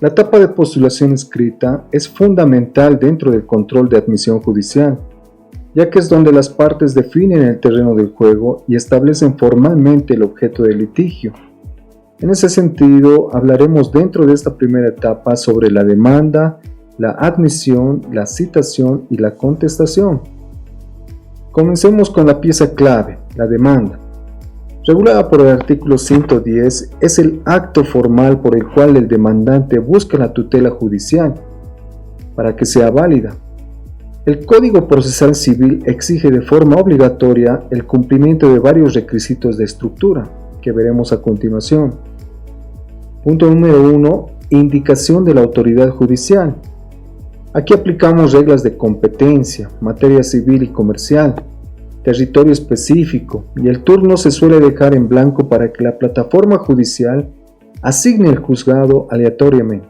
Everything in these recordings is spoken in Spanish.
La etapa de postulación escrita es fundamental dentro del control de admisión judicial, ya que es donde las partes definen el terreno del juego y establecen formalmente el objeto del litigio. En ese sentido, hablaremos dentro de esta primera etapa sobre la demanda, la admisión, la citación y la contestación. Comencemos con la pieza clave, la demanda. Regulada por el artículo 110, es el acto formal por el cual el demandante busca la tutela judicial para que sea válida. El Código Procesal Civil exige de forma obligatoria el cumplimiento de varios requisitos de estructura, que veremos a continuación. Punto número 1. Indicación de la autoridad judicial. Aquí aplicamos reglas de competencia, materia civil y comercial, territorio específico, y el turno se suele dejar en blanco para que la plataforma judicial asigne el juzgado aleatoriamente.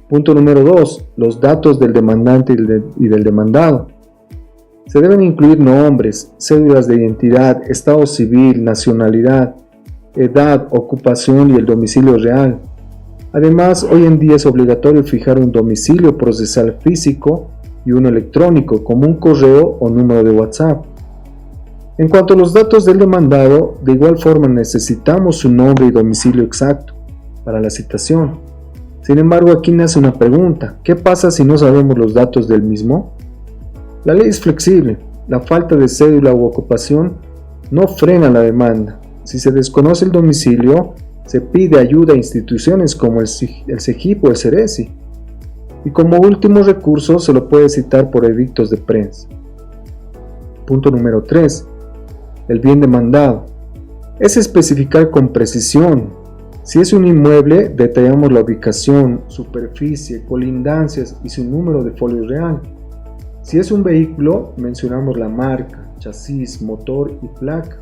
Punto número 2. Los datos del demandante y del demandado. Se deben incluir nombres, cédulas de identidad, estado civil, nacionalidad, edad, ocupación y el domicilio real. Además, hoy en día es obligatorio fijar un domicilio procesal físico y uno electrónico, como un correo o número de WhatsApp. En cuanto a los datos del demandado, de igual forma necesitamos su nombre y domicilio exacto para la citación. Sin embargo, aquí nace una pregunta: ¿qué pasa si no sabemos los datos del mismo? La ley es flexible. La falta de cédula u ocupación no frena la demanda. Si se desconoce el domicilio, se pide ayuda a instituciones como el CEGIP o el CERECI. Y como último recurso se lo puede citar por edictos de prensa. Punto número 3. El bien demandado. Es especificar con precisión. Si es un inmueble, detallamos la ubicación, superficie, colindancias y su número de folio real. Si es un vehículo, mencionamos la marca, chasis, motor y placa.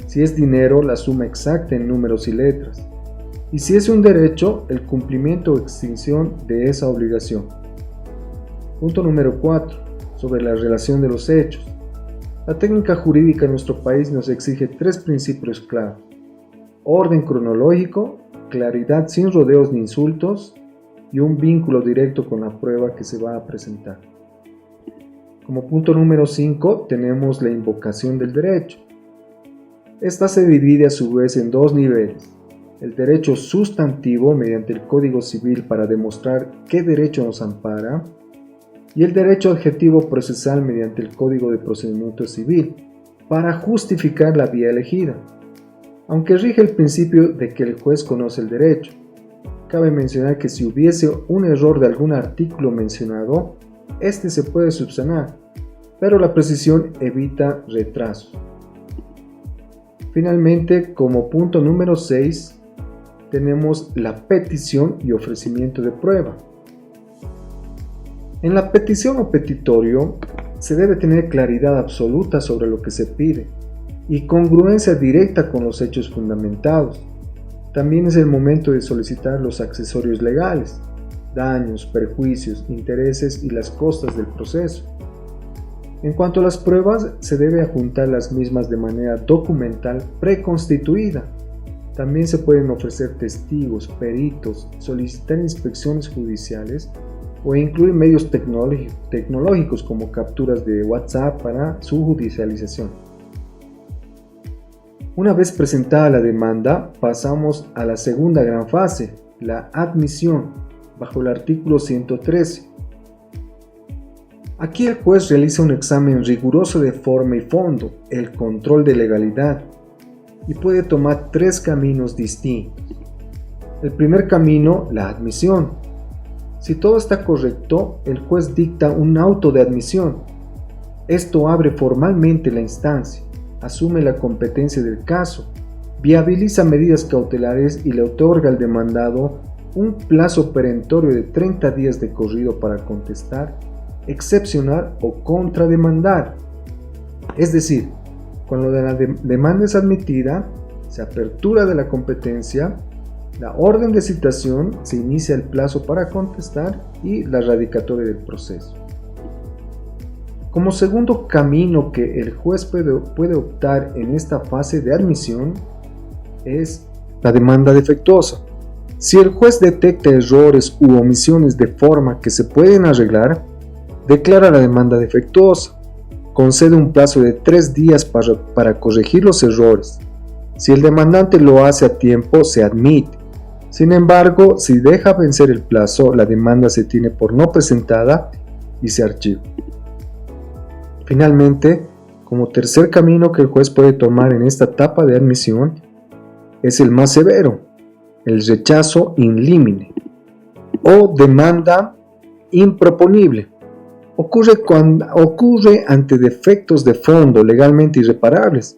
Si es dinero, la suma exacta en números y letras. Y si es un derecho, el cumplimiento o extinción de esa obligación. Punto número 4. Sobre la relación de los hechos. La técnica jurídica en nuestro país nos exige 3 principios claros: orden cronológico, claridad sin rodeos ni insultos y un vínculo directo con la prueba que se va a presentar. Como punto número 5 tenemos la invocación del derecho. Esta se divide a su vez en 2 niveles: el derecho sustantivo mediante el Código Civil para demostrar qué derecho nos ampara, y el derecho adjetivo procesal mediante el Código de Procedimiento Civil para justificar la vía elegida. Aunque rige el principio de que el juez conoce el derecho, cabe mencionar que si hubiese un error de algún artículo mencionado, este se puede subsanar, pero la precisión evita retrasos. Finalmente, como punto número 6, tenemos la petición y ofrecimiento de prueba. En la petición o petitorio se debe tener claridad absoluta sobre lo que se pide y congruencia directa con los hechos fundamentados. También es el momento de solicitar los accesorios legales, daños, perjuicios, intereses y las costas del proceso. En cuanto a las pruebas, se debe adjuntar las mismas de manera documental preconstituida. También se pueden ofrecer testigos, peritos, solicitar inspecciones judiciales o incluir medios tecnológicos como capturas de WhatsApp para su judicialización. Una vez presentada la demanda, pasamos a la segunda gran fase, la admisión, bajo el artículo 113. Aquí el juez realiza un examen riguroso de forma y fondo, el control de legalidad, y puede tomar 3 caminos distintos. El primer camino, la admisión. Si todo está correcto, el juez dicta un auto de admisión. Esto abre formalmente la instancia, asume la competencia del caso, viabiliza medidas cautelares y le otorga al demandado un plazo perentorio de 30 días de corrido para contestar, excepcionar o contrademandar. Es decir, cuando la demanda es admitida, se apertura de la competencia, la orden de citación, se inicia el plazo para contestar y la radicatoria del proceso. Como segundo camino que el juez puede optar en esta fase de admisión es la demanda defectuosa. Si el juez detecta errores u omisiones de forma que se pueden arreglar, declara la demanda defectuosa, concede un plazo de 3 días para corregir los errores. Si el demandante lo hace a tiempo, se admite. Sin embargo, si deja vencer el plazo, la demanda se tiene por no presentada y se archiva. Finalmente, como tercer camino que el juez puede tomar en esta etapa de admisión, es el más severo, el rechazo in limine o demanda improponible. Ocurre ante defectos de fondo legalmente irreparables,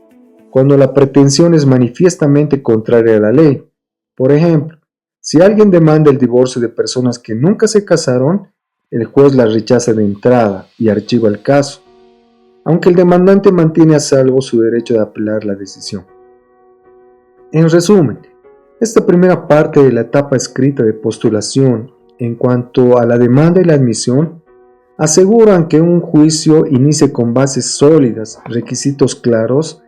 cuando la pretensión es manifiestamente contraria a la ley. Por ejemplo, si alguien demanda el divorcio de personas que nunca se casaron, el juez la rechaza de entrada y archiva el caso, aunque el demandante mantiene a salvo su derecho de apelar la decisión. En resumen, esta primera parte de la etapa escrita de postulación en cuanto a la demanda y la admisión aseguran que un juicio inicie con bases sólidas, requisitos claros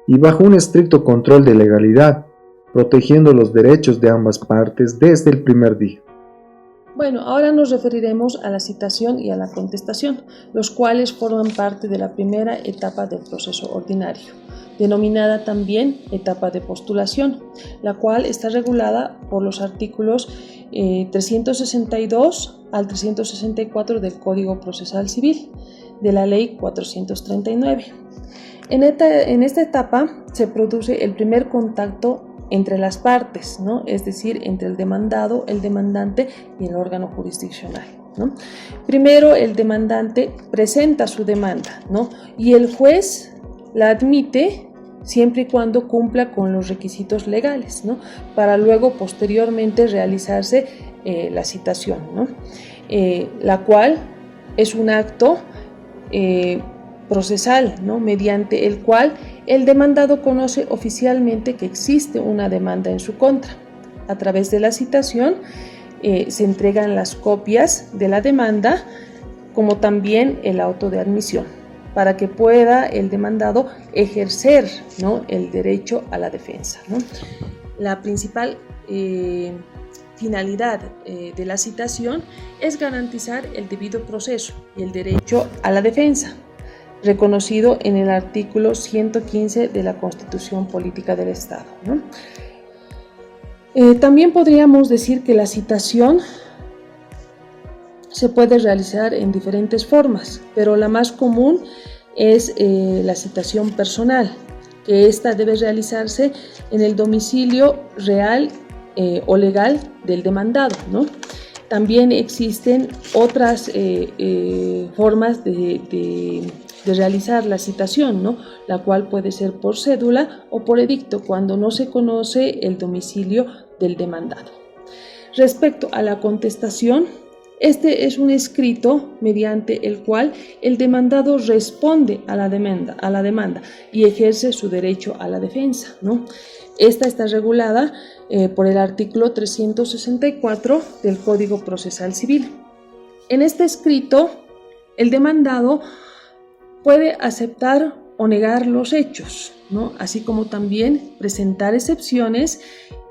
y bajo un estricto control de legalidad, protegiendo los derechos de ambas partes desde el primer día. Bueno, ahora nos referiremos a la citación y a la contestación, los cuales forman parte de la primera etapa del proceso ordinario, denominada también etapa de postulación, la cual está regulada por los artículos 362 al 364 del Código Procesal Civil, de la Ley 439. En esta etapa se produce el primer contacto entre las partes, ¿no? Es decir, entre el demandado, el demandante y el órgano jurisdiccional, ¿no? Primero, el demandante presenta su demanda, ¿no? Y el juez la admite siempre y cuando cumpla con los requisitos legales, ¿no? Para luego, posteriormente, realizarse la citación, ¿no? La cual es un acto procesal, ¿no? Mediante el cual el demandado conoce oficialmente que existe una demanda en su contra. A través de la citación se entregan las copias de la demanda, como también el auto de admisión, para que pueda el demandado ejercer, ¿no?, el derecho a la defensa, ¿no? La principal finalidad de la citación es garantizar el debido proceso y el derecho a la defensa, reconocido en el artículo 115 de la Constitución Política del Estado, ¿no? También podríamos decir que la citación se puede realizar en diferentes formas, pero la más común es la citación personal, que esta debe realizarse en el domicilio real o legal del demandado, ¿no? También existen otras formas de realizar la citación, ¿no?, la cual puede ser por cédula o por edicto cuando no se conoce el domicilio del demandado. Respecto a la contestación, este es un escrito mediante el cual el demandado responde a la demanda y ejerce su derecho a la defensa, ¿no? Esta está regulada por el artículo 364 del Código Procesal Civil. En este escrito, el demandado puede aceptar o negar los hechos, ¿no?, así como también presentar excepciones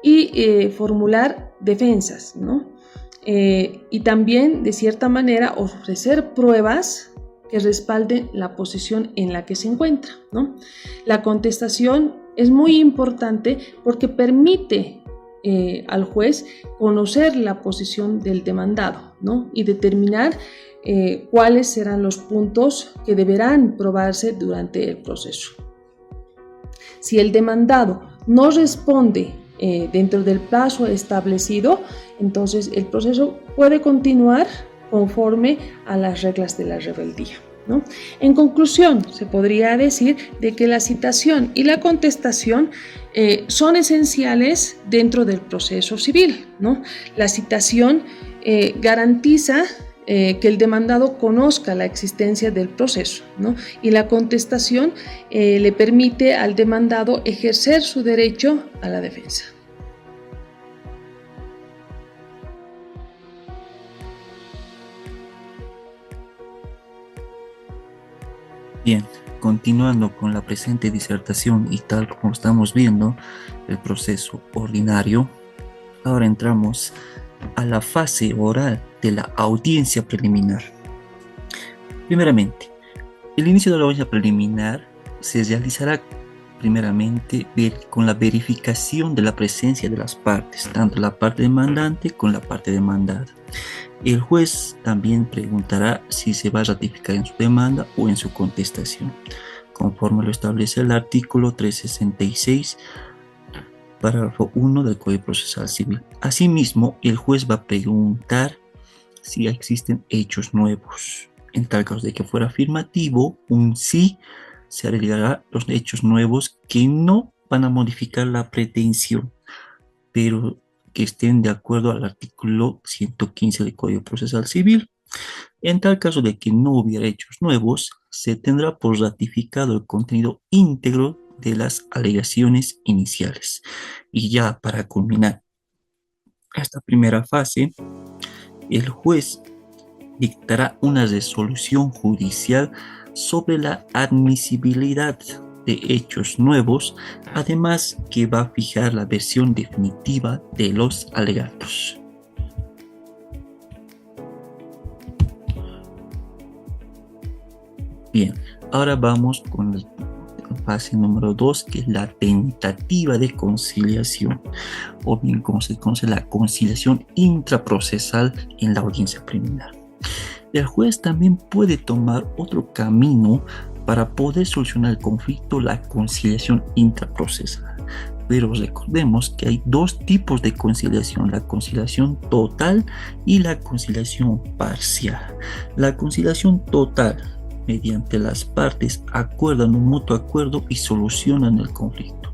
y formular defensas, ¿no?, y también, de cierta manera, ofrecer pruebas que respalden la posición en la que se encuentra, ¿no? La contestación es muy importante porque permite al juez conocer la posición del demandado, ¿no?, y determinar cuáles serán los puntos que deberán probarse durante el proceso. Si el demandado no responde dentro del plazo establecido, entonces el proceso puede continuar conforme a las reglas de la rebeldía, ¿no? En conclusión, se podría decir de que la citación y la contestación son esenciales dentro del proceso civil, ¿no? La citación garantiza que el demandado conozca la existencia del proceso, ¿no?, y la contestación le permite al demandado ejercer su derecho a la defensa. Bien, continuando con la presente disertación y tal como estamos viendo el proceso ordinario, Ahora entramos a la fase oral de la audiencia preliminar. Primeramente, el inicio de la audiencia preliminar se realizará primeramente con la verificación de la presencia de las partes, tanto la parte demandante como la parte demandada. El juez también preguntará si se va a ratificar en su demanda o en su contestación, conforme lo establece el artículo 366, párrafo 1 del Código Procesal Civil. Asimismo, el juez va a preguntar si existen hechos nuevos. En tal caso de que fuera afirmativo, un sí, se agregará los hechos nuevos que no van a modificar la pretensión, pero que estén de acuerdo al artículo 115 del Código Procesal Civil. En tal caso de que no hubiera hechos nuevos, se tendrá por ratificado el contenido íntegro de las alegaciones iniciales. Y ya para culminar esta primera fase, el juez dictará una resolución judicial sobre la admisibilidad de hechos nuevos, además que va a fijar la versión definitiva de los alegatos. Bien, ahora vamos con la fase número 2, que es la tentativa de conciliación, o bien como se conoce, la conciliación intraprocesal en la audiencia preliminar. El juez también puede tomar otro camino para poder solucionar el conflicto, la conciliación intraprocesal. Pero recordemos que hay dos tipos de conciliación: la conciliación total y la conciliación parcial. La conciliación total, mediante las partes acuerdan un mutuo acuerdo y solucionan el conflicto,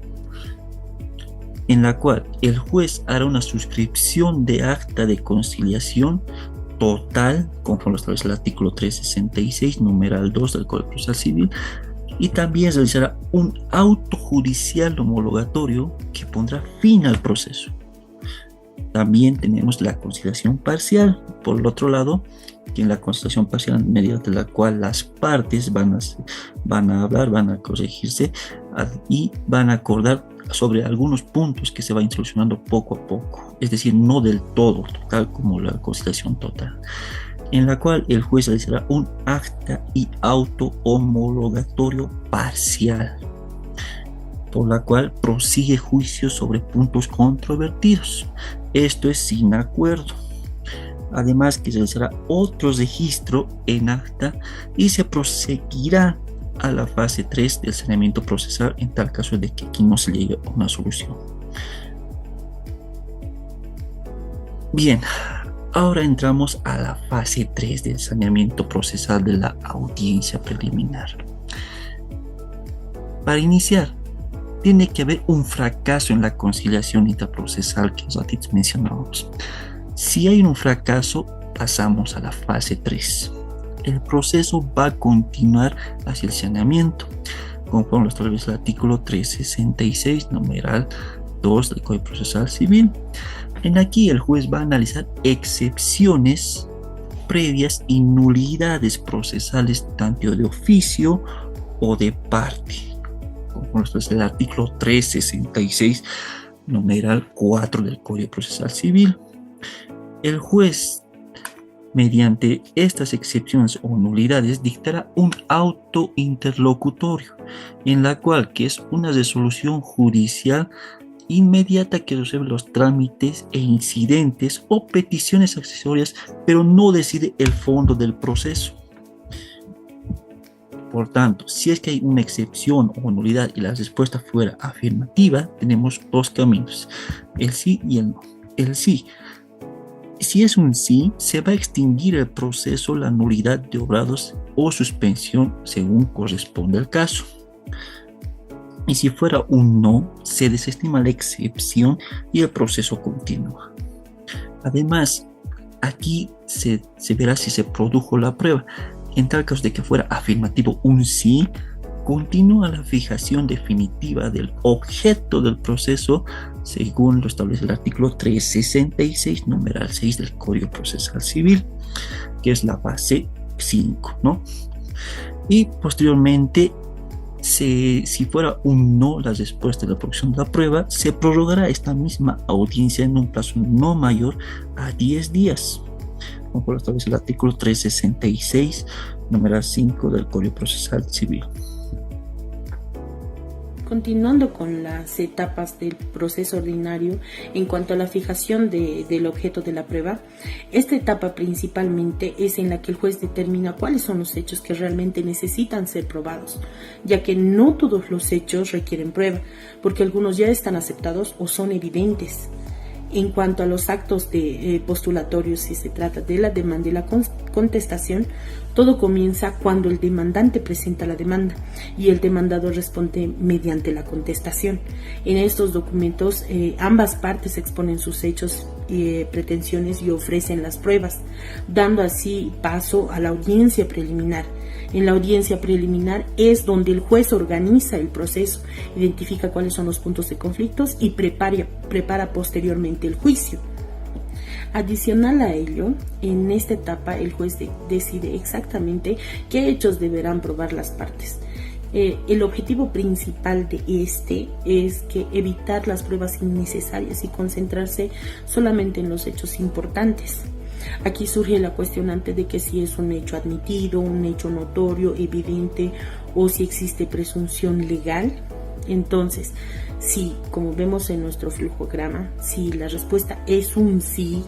en la cual el juez hará una suscripción de acta de conciliación total, conforme lo establece el artículo 366, numeral 2 del Código Procesal Civil, y también realizará un auto judicial homologatorio que pondrá fin al proceso. También tenemos la conciliación parcial, por el otro lado, que en la conciliación parcial, mediante la cual las partes van a hablar, van a corregirse y van a acordar sobre algunos puntos que se van solucionando poco a poco, es decir, no del todo, tal como la conciliación total, en la cual el juez realizará un acta y auto homologatorio parcial, por la cual prosigue juicio sobre puntos controvertidos. Esto es sin acuerdo. Además que se realizará otro registro en acta y se proseguirá a la fase 3 del saneamiento procesal en tal caso de que aquí no se llegue a una solución. Bien, ahora entramos a la fase 3 del saneamiento procesal de la audiencia preliminar. Para iniciar, tiene que haber un fracaso en la conciliación intraprocesal que nosotros mencionamos. Si hay un fracaso, pasamos a la fase 3. El proceso va a continuar hacia el saneamiento, conforme lo establece el artículo 366, numeral 2 del Código Procesal Civil. En aquí el juez va a analizar excepciones previas y nulidades procesales, tanto de oficio o de parte, conforme lo establece el artículo 366, numeral 4 del Código Procesal Civil. El juez, mediante estas excepciones o nulidades, dictará un auto interlocutorio, en la cual, que es una resolución judicial inmediata que resuelve los trámites e incidentes o peticiones accesorias, pero no decide el fondo del proceso. Por tanto, si es que hay una excepción o nulidad y la respuesta fuera afirmativa, tenemos dos caminos: el sí y el no. El sí. Si es un sí, se va a extinguir el proceso, la nulidad de obrados o suspensión según corresponde al caso. Y si fuera un no, se desestima la excepción y el proceso continúa. Además, aquí se verá si se produjo la prueba. En tal caso de que fuera afirmativo un sí, continúa la fijación definitiva del objeto del proceso según lo establece el artículo 366, numeral 6 del Código Procesal Civil, que es la fase 5, ¿no? Y posteriormente Si fuera un no la respuesta de la producción de la prueba, se prorrogará esta misma audiencia en un plazo no mayor a 10 días, como lo establece el artículo 366, número 5 del Código Procesal Civil. Continuando con las etapas del proceso ordinario en cuanto a la fijación del objeto de la prueba, esta etapa principalmente es en la que el juez determina cuáles son los hechos que realmente necesitan ser probados, ya que no todos los hechos requieren prueba, porque algunos ya están aceptados o son evidentes. En cuanto a los actos postulatorios, si se trata de la demanda y la contestación, todo comienza cuando el demandante presenta la demanda y el demandado responde mediante la contestación. En estos documentos, ambas partes exponen sus hechos y pretensiones y ofrecen las pruebas, dando así paso a la audiencia preliminar. En la audiencia preliminar es donde el juez organiza el proceso, identifica cuáles son los puntos de conflictos y prepara posteriormente el juicio. Adicional a ello, en esta etapa el juez decide exactamente qué hechos deberán probar las partes. El objetivo principal de este es que evitar las pruebas innecesarias y concentrarse solamente en los hechos importantes. Aquí surge la cuestionante de que si es un hecho admitido, un hecho notorio, evidente o si existe presunción legal. Entonces, si, como vemos en nuestro flujograma, si la respuesta es un sí,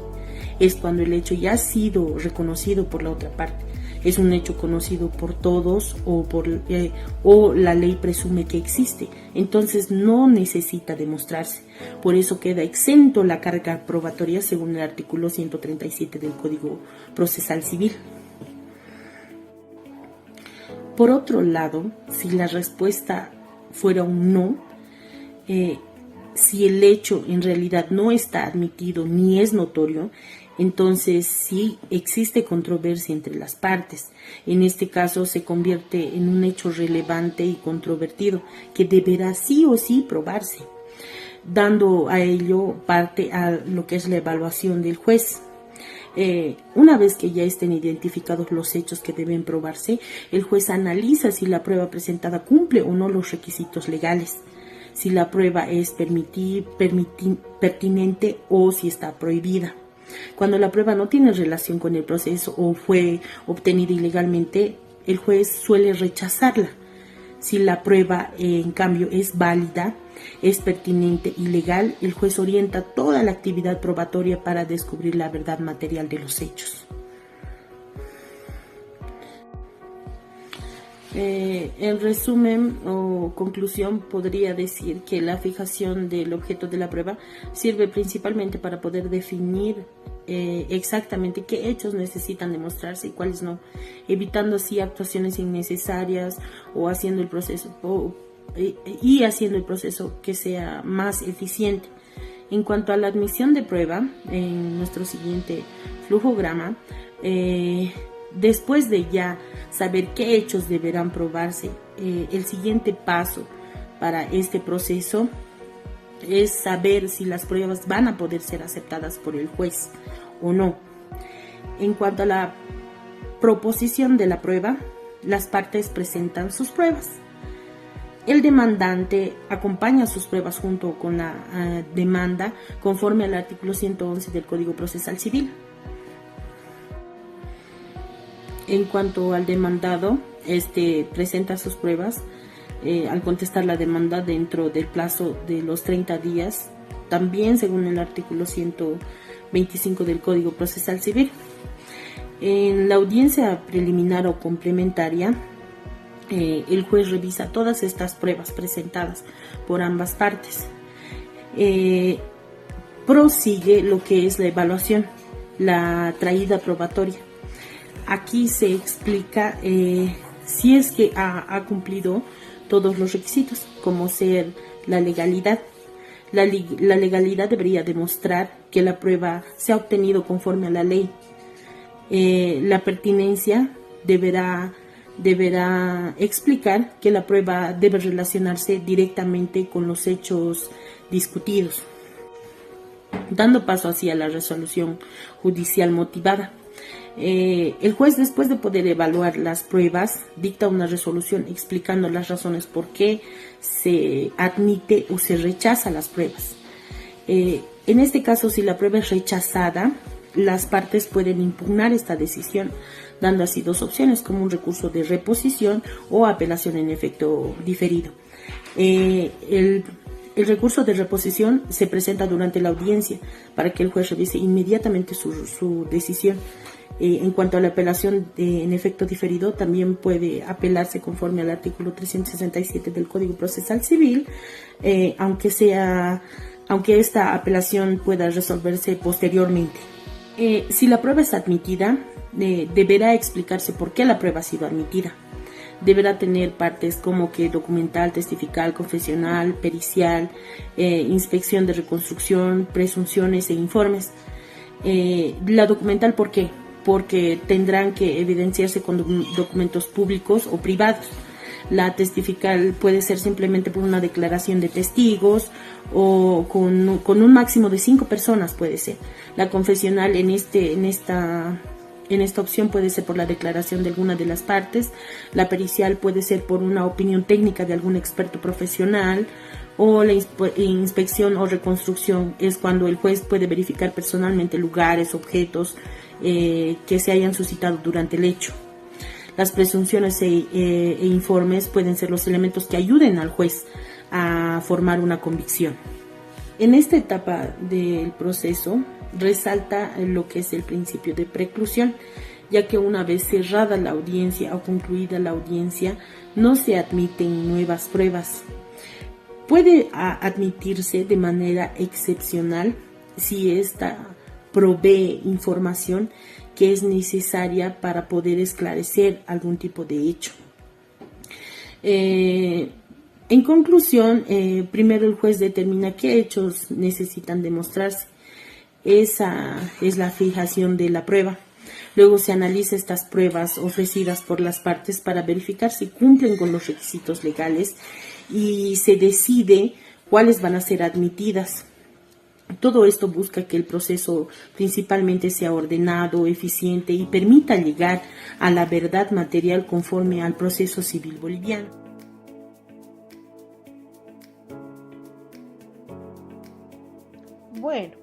es cuando el hecho ya ha sido reconocido por la otra parte. Es un hecho conocido por todos o la ley presume que existe, entonces no necesita demostrarse. Por eso queda exento la carga probatoria según el artículo 137 del Código Procesal Civil. Por otro lado, si la respuesta fuera un no, si el hecho en realidad no está admitido ni es notorio, entonces sí existe controversia entre las partes. En este caso se convierte en un hecho relevante y controvertido que deberá sí o sí probarse, dando a ello parte a lo que es la evaluación del juez. Una vez que ya estén identificados los hechos que deben probarse, el juez analiza si la prueba presentada cumple o no los requisitos legales, si la prueba es pertinente o si está prohibida. Cuando la prueba no tiene relación con el proceso o fue obtenida ilegalmente, el juez suele rechazarla. Si la prueba, en cambio, es válida, es pertinente y legal, el juez orienta toda la actividad probatoria para descubrir la verdad material de los hechos. En resumen o conclusión, podría decir que la fijación del objeto de la prueba sirve principalmente para poder definir exactamente qué hechos necesitan demostrarse y cuáles no, evitando así actuaciones innecesarias o haciendo el proceso haciendo el proceso que sea más eficiente. En cuanto a la admisión de prueba, en nuestro siguiente flujograma, después de ya saber qué hechos deberán probarse, el siguiente paso para este proceso es saber si las pruebas van a poder ser aceptadas por el juez o no. En cuanto a la proposición de la prueba, las partes presentan sus pruebas. El demandante acompaña sus pruebas junto con la demanda conforme al artículo 111 del Código Procesal Civil. En cuanto al demandado, presenta sus pruebas al contestar la demanda dentro del plazo de los 30 días, también según el artículo 125 del Código Procesal Civil. En la audiencia preliminar o complementaria, el juez revisa todas estas pruebas presentadas por ambas partes. Prosigue lo que es la evaluación, la traída probatoria. Aquí se explica si es que ha cumplido todos los requisitos, como ser la legalidad. La legalidad debería demostrar que la prueba se ha obtenido conforme a la ley. La pertinencia deberá explicar que la prueba debe relacionarse directamente con los hechos discutidos, dando paso hacia la resolución judicial motivada. El juez, después de poder evaluar las pruebas, dicta una resolución explicando las razones por qué se admite o se rechaza las pruebas. En este caso, si la prueba es rechazada, las partes pueden impugnar esta decisión, dando así dos opciones, como un recurso de reposición o apelación en efecto diferido. El recurso de reposición se presenta durante la audiencia para que el juez revise inmediatamente su decisión. En cuanto a la apelación en efecto diferido, también puede apelarse conforme al artículo 367 del Código Procesal Civil, aunque esta apelación pueda resolverse posteriormente. Si la prueba es admitida, deberá explicarse por qué la prueba ha sido admitida. Deberá tener partes como que documental, testifical, confesional, pericial, inspección de reconstrucción, presunciones e informes. La documental, ¿por qué? Porque tendrán que evidenciarse con documentos públicos o privados. La testifical puede ser simplemente por una declaración de testigos o con un máximo de 5 personas puede ser. La confesional en esta opción puede ser por la declaración de alguna de las partes. La pericial puede ser por una opinión técnica de algún experto profesional, o la inspección o reconstrucción es cuando el juez puede verificar personalmente lugares, objetos que se hayan suscitado durante el hecho. Las presunciones e informes pueden ser los elementos que ayuden al juez a formar una convicción. En esta etapa del proceso resalta lo que es el principio de preclusión, ya que una vez cerrada la audiencia o concluida la audiencia, no se admiten nuevas pruebas. Puede admitirse de manera excepcional si ésta provee información que es necesaria para poder esclarecer algún tipo de hecho. En conclusión, primero el juez determina qué hechos necesitan demostrarse. Esa es la fijación de la prueba. Luego se analiza estas pruebas ofrecidas por las partes para verificar si cumplen con los requisitos legales y se decide cuáles van a ser admitidas. Todo esto busca que el proceso principalmente sea ordenado, eficiente y permita llegar a la verdad material conforme al proceso civil boliviano. Bueno,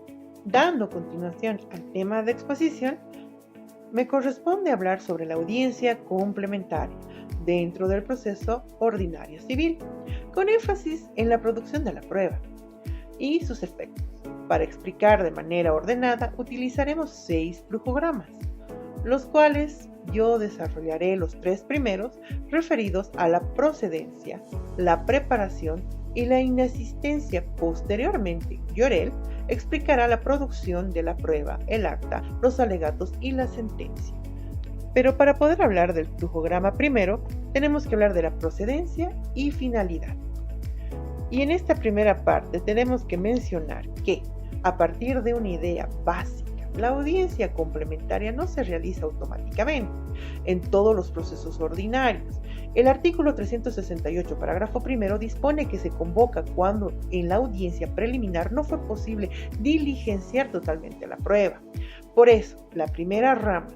dando continuación al tema de exposición, me corresponde hablar sobre la audiencia complementaria dentro del proceso ordinario civil, con énfasis en la producción de la prueba y sus efectos. Para explicar de manera ordenada, utilizaremos 6 flujogramas, los cuales yo desarrollaré los 3 primeros referidos a la procedencia, la preparación y la inasistencia. Posteriormente, Llorel explicará la producción de la prueba, el acta, los alegatos y la sentencia. Pero para poder hablar del flujograma primero, tenemos que hablar de la procedencia y finalidad. Y en esta primera parte tenemos que mencionar que, a partir de una idea básica, la audiencia complementaria no se realiza automáticamente en todos los procesos ordinarios. El artículo 368, parágrafo primero, dispone que se convoca cuando en la audiencia preliminar no fue posible diligenciar totalmente la prueba. Por eso, la primera rama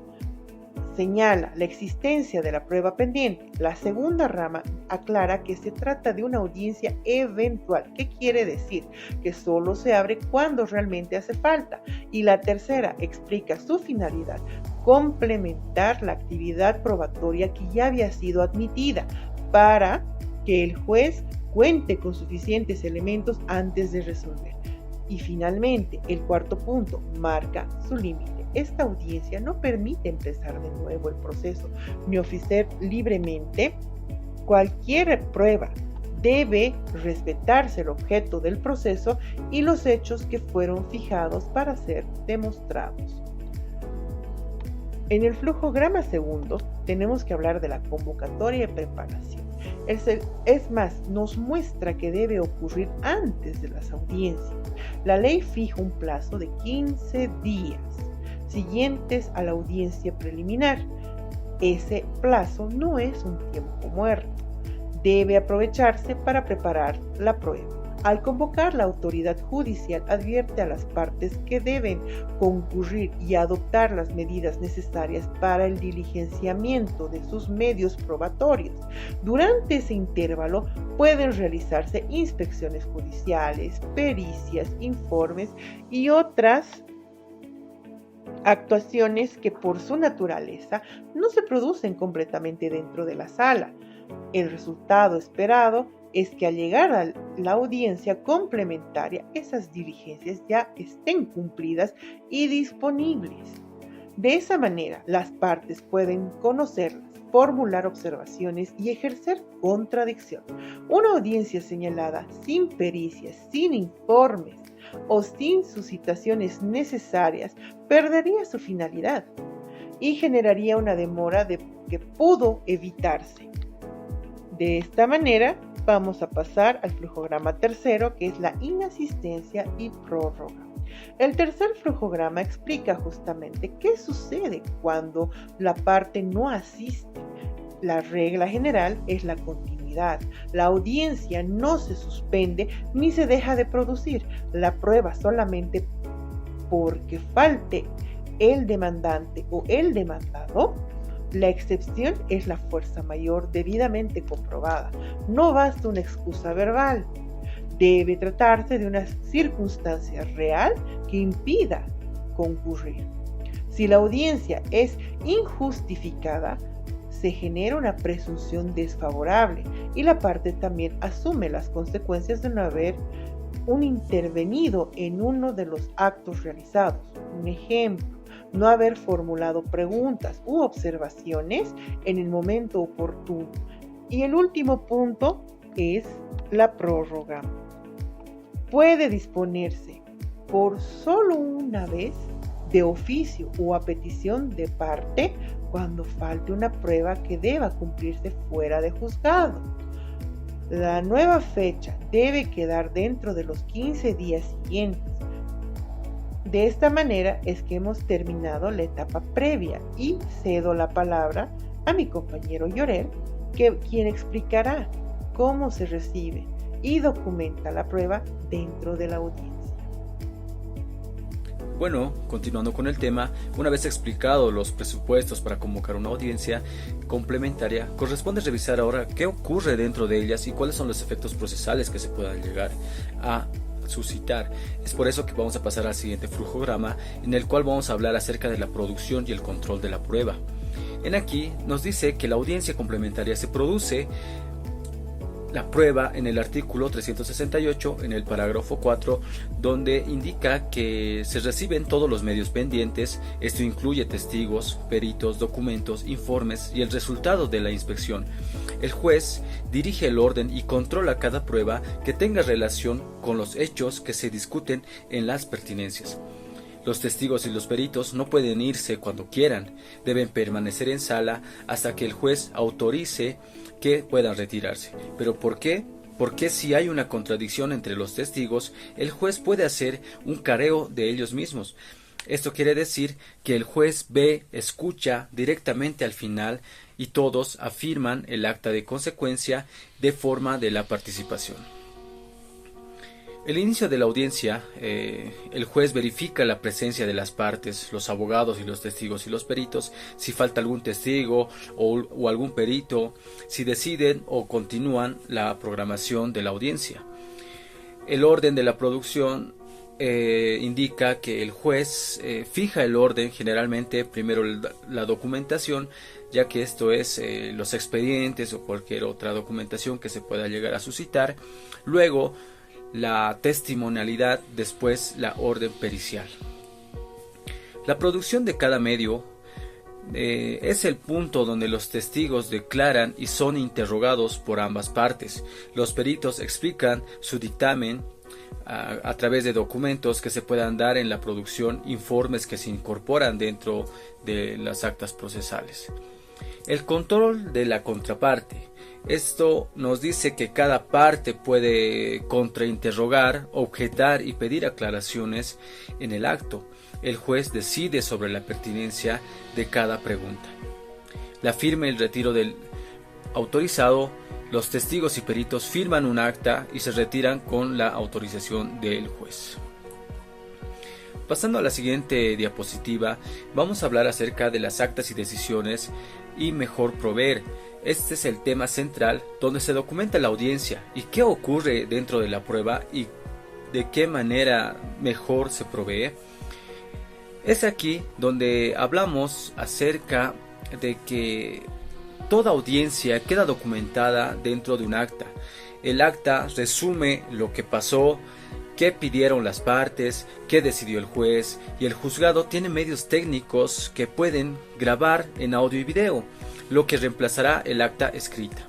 señala la existencia de la prueba pendiente. La segunda rama aclara que se trata de una audiencia eventual. ¿Qué quiere decir? Que solo se abre cuando realmente hace falta. Y la tercera explica su finalidad: complementar la actividad probatoria que ya había sido admitida para que el juez cuente con suficientes elementos antes de resolver. Y finalmente, el cuarto punto marca su límite. Esta audiencia no permite empezar de nuevo el proceso ni ofrecer libremente cualquier prueba. Debe respetarse el objeto del proceso y los hechos que fueron fijados para ser demostrados. En el flujograma segundo tenemos que hablar de la convocatoria y preparación. Es más, nos muestra que debe ocurrir antes de las audiencias. La ley fija un plazo de 15 días siguientes a la audiencia preliminar. Ese plazo no es un tiempo muerto. Debe aprovecharse para preparar la prueba, Al convocar, la autoridad judicial advierte a las partes que deben concurrir y adoptar las medidas necesarias para el diligenciamiento de sus medios probatorios. Durante ese intervalo pueden realizarse inspecciones judiciales, pericias, informes y otras actuaciones que por su naturaleza no se producen completamente dentro de la sala. El resultado esperado es que al llegar a la audiencia complementaria, esas diligencias ya estén cumplidas y disponibles. De esa manera, las partes pueden conocerlas, formular observaciones y ejercer contradicción. Una audiencia señalada sin pericias, sin informes o sin suscitaciones necesarias perdería su finalidad y generaría una demora que pudo evitarse. De esta manera, vamos a pasar al flujograma tercero, que es la inasistencia y prórroga. El tercer flujograma explica justamente qué sucede cuando la parte no asiste. La regla general es la continuidad. La audiencia no se suspende ni se deja de producir la prueba solamente porque falte el demandante o el demandado. La excepción es la fuerza mayor debidamente comprobada. No basta una excusa verbal. Debe tratarse de una circunstancia real que impida concurrir. Si la audiencia es injustificada, se genera una presunción desfavorable y la parte también asume las consecuencias de no haber intervenido en uno de los actos realizados. Un ejemplo: no haber formulado preguntas u observaciones en el momento oportuno. Y el último punto es la prórroga. Puede disponerse por solo una vez, de oficio o a petición de parte, cuando falte una prueba que deba cumplirse fuera de juzgado. La nueva fecha debe quedar dentro de los 15 días siguientes. De esta manera es que hemos terminado la etapa previa y cedo la palabra a mi compañero Llorel, quien explicará cómo se recibe y documenta la prueba dentro de la audiencia. Bueno, continuando con el tema, una vez explicado los presupuestos para convocar una audiencia complementaria, corresponde revisar ahora qué ocurre dentro de ellas y cuáles son los efectos procesales que se puedan llegar a suscitar. Es por eso que vamos a pasar al siguiente flujograma, en el cual vamos a hablar acerca de la producción y el control de la prueba. En aquí nos dice que la audiencia complementaria se produce la prueba en el artículo 368, en el parágrafo 4, donde indica que se reciben todos los medios pendientes. Esto incluye testigos, peritos, documentos, informes y el resultado de la inspección. El juez dirige el orden y controla cada prueba que tenga relación con los hechos que se discuten en las pertinencias. Los testigos y los peritos no pueden irse cuando quieran, deben permanecer en sala hasta que el juez autorice que puedan retirarse. ¿Pero por qué? Porque si hay una contradicción entre los testigos, el juez puede hacer un careo de ellos mismos. Esto quiere decir que el juez escucha directamente al final y todos afirman el acta de consecuencia de forma de la participación. El inicio de la audiencia, el juez verifica la presencia de las partes, los abogados y los testigos y los peritos, si falta algún testigo o algún perito, si deciden o continúan la programación de la audiencia. El orden de la producción indica que el juez fija el orden, generalmente primero la documentación, ya que esto es los expedientes o cualquier otra documentación que se pueda llegar a suscitar, luego la testimonialidad, después la orden pericial. La producción de cada medio es el punto donde los testigos declaran y son interrogados por ambas partes. Los peritos explican su dictamen a través de documentos que se puedan dar en la producción, informes que se incorporan dentro de las actas procesales. El control de la contraparte. Esto nos dice que cada parte puede contrainterrogar, objetar y pedir aclaraciones en el acto. El juez decide sobre la pertinencia de cada pregunta. La firma y el retiro del autorizado los testigos y peritos firman un acta y se retiran con la autorización del juez. Pasando a la siguiente diapositiva, vamos a hablar acerca de las actas y decisiones y mejor proveer. Este es el tema central donde se documenta la audiencia y qué ocurre dentro de la prueba y de qué manera mejor se provee. Es aquí donde hablamos acerca de que toda audiencia queda documentada dentro de un acta. El acta resume lo que pasó, qué pidieron las partes, qué decidió el juez, y el juzgado tiene medios técnicos que pueden grabar en audio y video, lo que reemplazará el acta escrita.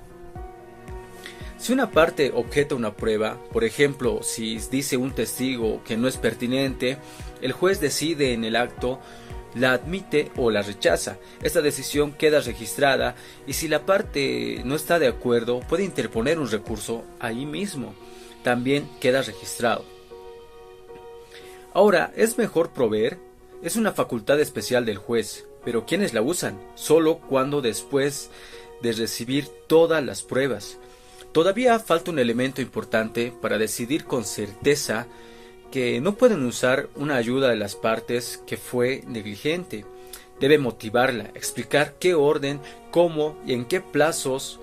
Si una parte objeta una prueba, por ejemplo, si dice un testigo que no es pertinente, el juez decide en el acto, la admite o la rechaza. Esta decisión queda registrada y si la parte no está de acuerdo, puede interponer un recurso ahí mismo. También queda registrado. Ahora, ¿es mejor proveer? Es una facultad especial del juez, pero ¿quiénes la usan? Solo cuando después de recibir todas las pruebas. Todavía falta un elemento importante para decidir con certeza que no pueden usar una ayuda de las partes que fue negligente. Debe motivarla, explicar qué orden, cómo y en qué plazos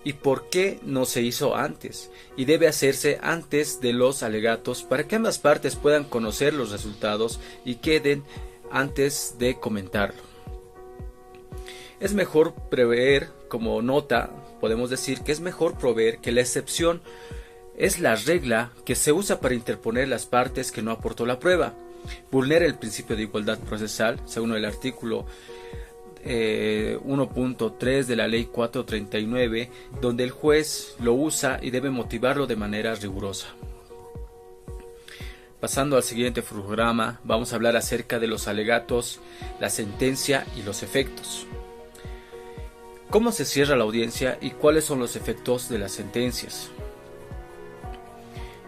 y por qué no se hizo antes, y debe hacerse antes de los alegatos para que ambas partes puedan conocer los resultados y queden antes de comentarlo. Es mejor prever, como nota, podemos decir que es mejor proveer que la excepción es la regla que se usa para interponer las partes que no aportó la prueba. Vulnera el principio de igualdad procesal, según el artículo 1.3 de la ley 439, donde el juez lo usa y debe motivarlo de manera rigurosa. Pasando al siguiente programa, vamos a hablar acerca de los alegatos, la sentencia y los efectos. ¿Cómo se cierra la audiencia y cuáles son los efectos de las sentencias?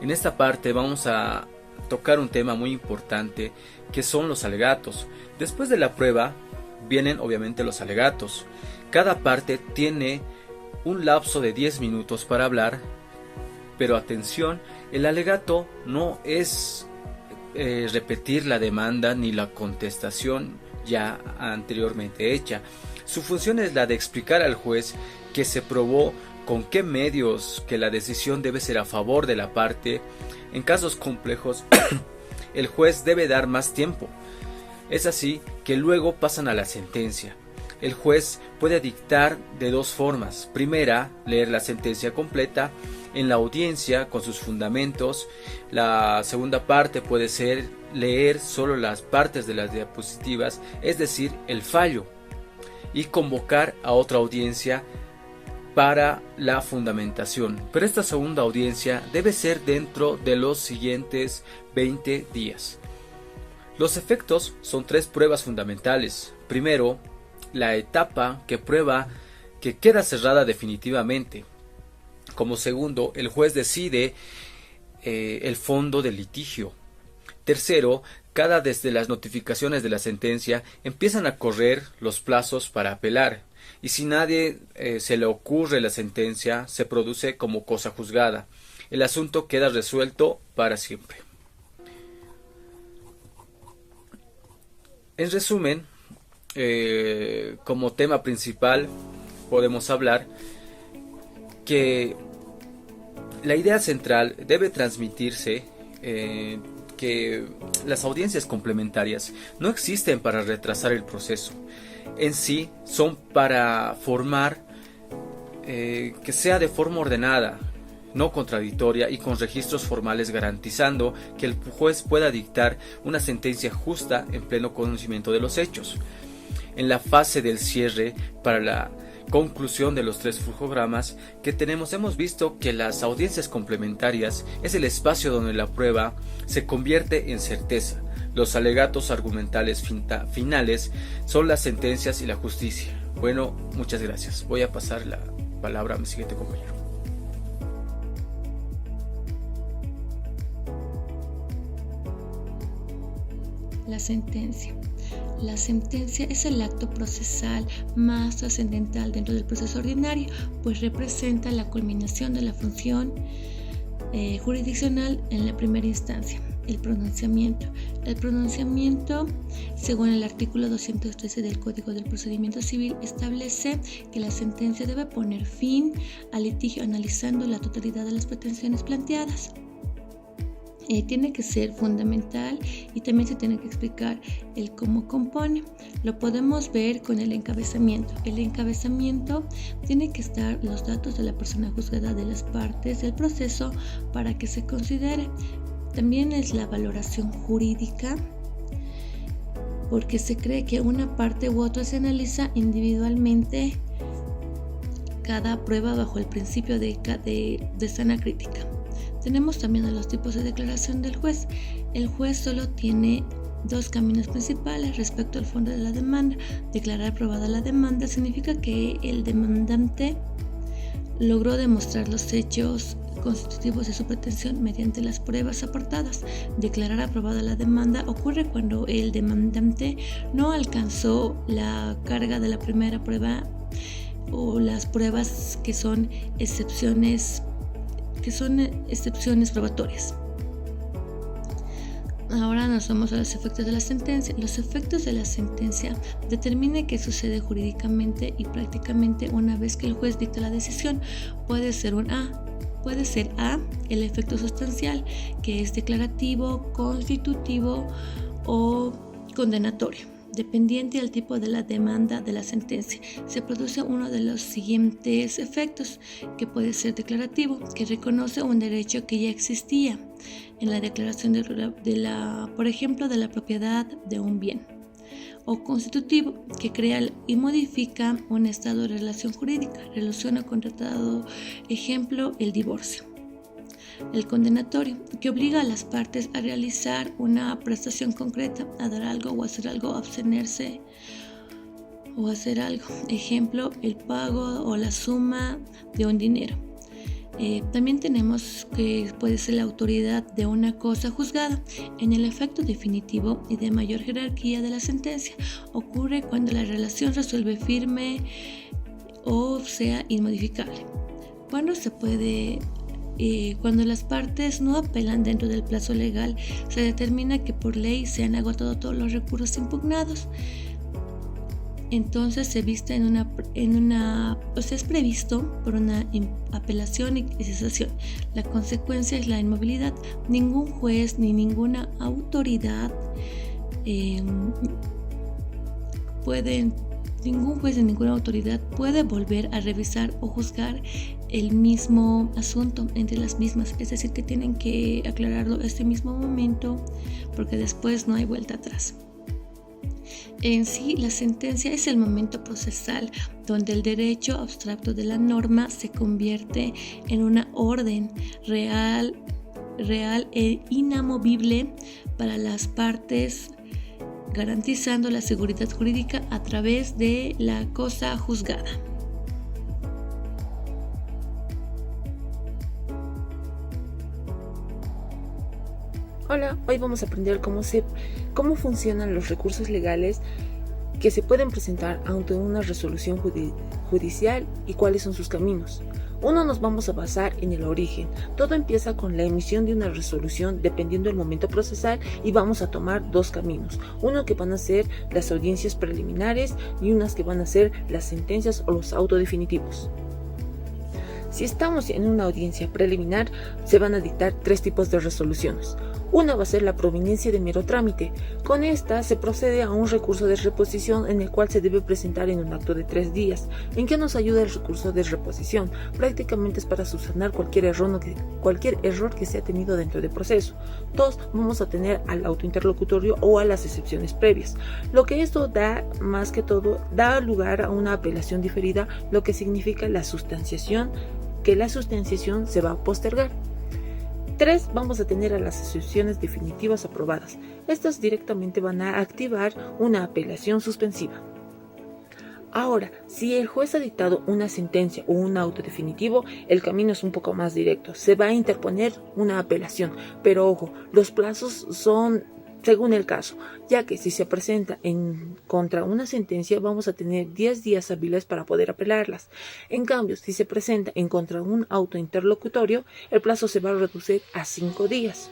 En esta parte vamos a tocar un tema muy importante que son los alegatos. Después de la prueba vienen obviamente los alegatos. Cada parte tiene un lapso de 10 minutos para hablar, pero atención, el alegato no es repetir la demanda ni la contestación ya anteriormente hecha. Su función es la de explicar al juez que se probó con qué medios que la decisión debe ser a favor de la parte. En casos complejos, el juez debe dar más tiempo. Es así que luego pasan a la sentencia. El juez puede dictar de dos formas. Primera, leer la sentencia completa en la audiencia con sus fundamentos. La segunda parte puede ser leer solo las partes de las diapositivas, es decir, el fallo, y convocar a otra audiencia para la fundamentación. Pero esta segunda audiencia debe ser dentro de los siguientes 20 días. Los efectos son tres pruebas fundamentales. Primero, la etapa que prueba que queda cerrada definitivamente. Como segundo, el juez decide el fondo del litigio. Tercero, desde las notificaciones de la sentencia empiezan a correr los plazos para apelar. Y si nadie se le ocurre la sentencia, se produce como cosa juzgada. El asunto queda resuelto para siempre. En resumen, como tema principal podemos hablar que la idea central debe transmitirse que las audiencias complementarias no existen para retrasar el proceso. En sí son para formar que sea de forma ordenada, no contradictoria y con registros formales, garantizando que el juez pueda dictar una sentencia justa en pleno conocimiento de los hechos. En la fase del cierre, para la conclusión de los tres flujogramas que tenemos, hemos visto que las audiencias complementarias es el espacio donde la prueba se convierte en certeza. Los alegatos argumentales finales son las sentencias y la justicia. Bueno, muchas gracias. Voy a pasar la palabra a mi siguiente compañero. La sentencia. La sentencia es el acto procesal más trascendental dentro del proceso ordinario, pues representa la culminación de la función jurisdiccional en la primera instancia. El pronunciamiento. El pronunciamiento, según el artículo 213 del Código del Procedimiento Civil, establece que la sentencia debe poner fin al litigio analizando la totalidad de las pretensiones planteadas. Tiene que ser fundamental y también se tiene que explicar el cómo compone. Lo podemos ver con el encabezamiento. El encabezamiento tiene que estar los datos de la persona juzgada, de las partes del proceso para que se considere. También es la valoración jurídica, porque se cree que una parte u otra se analiza individualmente cada prueba bajo el principio de sana crítica. Tenemos también a los tipos de declaración del juez. El juez solo tiene dos caminos principales respecto al fondo de la demanda. Declarar aprobada la demanda significa que el demandante logró demostrar los hechos constitutivos de su pretensión mediante las pruebas aportadas. Declarar aprobada la demanda ocurre cuando el demandante no alcanzó la carga de la primera prueba o las pruebas que son excepciones probatorias. Ahora nos vamos a los efectos de la sentencia. Los efectos de la sentencia determinan qué sucede jurídicamente y prácticamente una vez que el juez dicta la decisión. Puede ser A, el efecto sustancial, que es declarativo, constitutivo o condenatorio. Dependiente del tipo de la demanda de la sentencia, se produce uno de los siguientes efectos, que puede ser declarativo, que reconoce un derecho que ya existía en la declaración por ejemplo, de la propiedad de un bien. O constitutivo, que crea y modifica un estado de relación jurídica, relaciona con tratado, ejemplo, el divorcio. El condenatorio, que obliga a las partes a realizar una prestación concreta, a dar algo o hacer algo, a abstenerse o hacer algo, ejemplo, el pago o la suma de un dinero. También tenemos que puede ser la autoridad de una cosa juzgada. En el efecto definitivo y de mayor jerarquía de la sentencia ocurre cuando la relación resuelve firme o sea inmodificable. Cuando las partes no apelan dentro del plazo legal, se determina que por ley se han agotado todos los recursos impugnados. Entonces se viste es previsto por una apelación y cesación. La consecuencia es la inmovilidad. Ningún juez ni ninguna autoridad puede volver a revisar o juzgar el mismo asunto entre las mismas, es decir, que tienen que aclararlo este mismo momento porque después no hay vuelta atrás. En sí, la sentencia es el momento procesal donde el derecho abstracto de la norma se convierte en una orden real e inamovible para las partes, garantizando la seguridad jurídica a través de la cosa juzgada. Hola, hoy vamos a aprender cómo funcionan los recursos legales que se pueden presentar ante una resolución judicial y cuáles son sus caminos. Nos vamos a basar en el origen. Todo empieza con la emisión de una resolución dependiendo del momento procesal y vamos a tomar dos caminos. Uno que van a ser las audiencias preliminares y unas que van a ser las sentencias o los autos definitivos. Si estamos en una audiencia preliminar, se van a dictar tres tipos de resoluciones. Una va a ser la proveniencia de mero trámite. Con esta se procede a un recurso de reposición en el cual se debe presentar en un acto de 3 días. ¿En qué nos ayuda el recurso de reposición? Prácticamente es para subsanar cualquier error que se ha tenido dentro del proceso. 2, vamos a tener al autointerlocutorio o a las excepciones previas. Lo que esto da, más que todo, da lugar a una apelación diferida, lo que significa que la sustanciación se va a postergar. 3, vamos a tener a las excepciones definitivas aprobadas. Estas directamente van a activar una apelación suspensiva. Ahora, si el juez ha dictado una sentencia o un auto definitivo, el camino es un poco más directo. Se va a interponer una apelación, pero ojo, los plazos son según el caso, ya que si se presenta contra una sentencia vamos a tener 10 días hábiles para poder apelarlas. En cambio, si se presenta en contra un auto interlocutorio, el plazo se va a reducir a 5 días.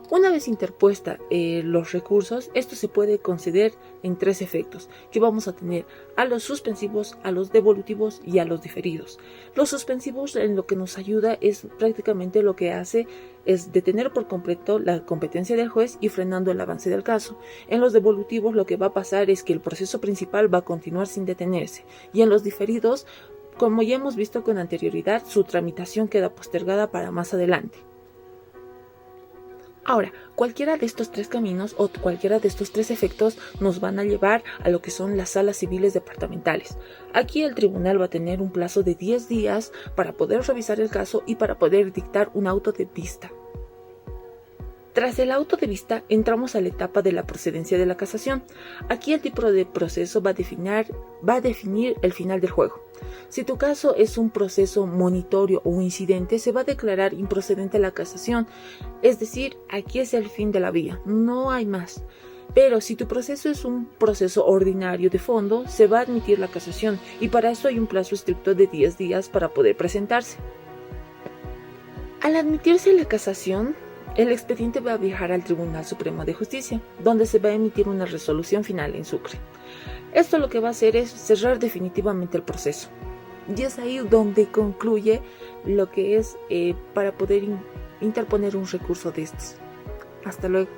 Una vez interpuesta los recursos, esto se puede conceder en 3 efectos, que vamos a tener a los suspensivos, a los devolutivos y a los diferidos. Los suspensivos en lo que nos ayuda es prácticamente lo que hace es detener por completo la competencia del juez y frenando el avance del caso. En los devolutivos lo que va a pasar es que el proceso principal va a continuar sin detenerse, y en los diferidos, como ya hemos visto con anterioridad, su tramitación queda postergada para más adelante. Ahora, cualquiera de estos 3 caminos o cualquiera de estos 3 efectos nos van a llevar a lo que son las salas civiles departamentales. Aquí el tribunal va a tener un plazo de 10 días para poder revisar el caso y para poder dictar un auto de vista. Tras el auto de vista, entramos a la etapa de la procedencia de la casación. Aquí el tipo de proceso va a definir el final del juego. Si tu caso es un proceso monitorio o incidente, se va a declarar improcedente la casación. Es decir, aquí es el fin de la vía, no hay más. Pero si tu proceso es un proceso ordinario de fondo, se va a admitir la casación y para eso hay un plazo estricto de 10 días para poder presentarse. Al admitirse la casación, el expediente va a viajar al Tribunal Supremo de Justicia, donde se va a emitir una resolución final en Sucre. Esto lo que va a hacer es cerrar definitivamente el proceso. Y es ahí donde concluye lo que es para poder interponer un recurso de estos. Hasta luego.